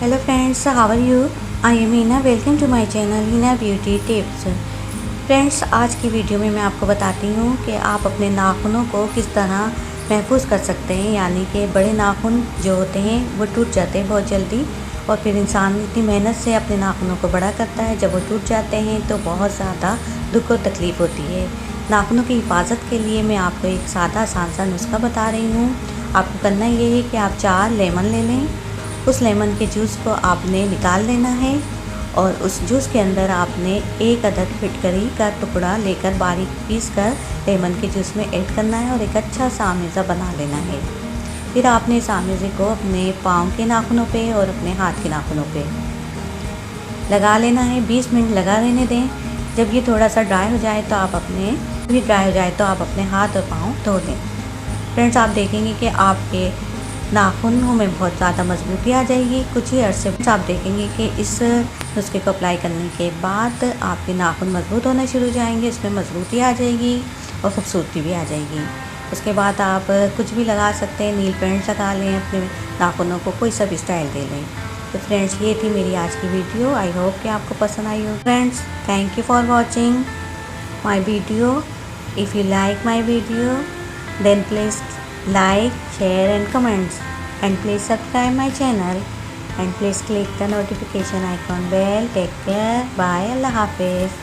Hello friends, how are you? I am Hina. Welcome to my channel Hina Beauty Tips. Friends, आज की video में मैं आपको बताती हूँ कि आप अपने नाखूनों को किस तरह महफूज कर सकते हैं। यानी कि बड़े नाखून जो होते हैं वो टूट जाते हैं बहुत जल्दी, और फिर इंसान इतनी मेहनत से अपने नाखूनों को बड़ा करता है, जब वो टूट जाते हैं तो बहुत ज़्यादा दुख और तकलीफ़ होती है। नाखूनों की हिफाजत के लिए मैं आपको एक सादा आसान सा नुस्खा बता रही हूँ। आपको करना ये है कि आप 4 लेमन ले लें। उस लेमन के जूस को आपने निकाल लेना है और उस जूस के अंदर आपने 1 अदद फिटकरी का टुकड़ा लेकर बारीक पीस कर लेमन के जूस में ऐड करना है और एक अच्छा सा आमेज़ा बना लेना है। फिर आपने इस आमेज़े को अपने पाँव के नाखूनों पे और अपने हाथ के नाखूनों पे लगा लेना है। 20 मिनट लगा रहने दें। जब ये थोड़ा सा ड्राई हो जाए तो आप अपने हाथ और पाँव धो दें। फ्रेंड्स, आप देखेंगे कि आपके नाखूनों में बहुत ज़्यादा मजबूती आ जाएगी। कुछ ही अरसे आप देखेंगे कि इस नुस्खे को अप्लाई करने के बाद आपके नाखून मजबूत होना शुरू हो जाएंगे, इसमें मजबूती आ जाएगी और ख़ूबसूरती भी आ जाएगी। उसके बाद आप कुछ भी लगा सकते हैं, नील पेंट लगा लें, अपने नाखूनों को कोई सा भी स्टाइल दे लें। तो फ्रेंड्स, ये थी मेरी आज की वीडियो। आई होप कि आपको पसंद आई हो। Friends, thank you for watching my video. If you like my video then please like, share and comments, and please subscribe my channel, and please click the notification icon bell. Take care. Bye. Allah Hafiz.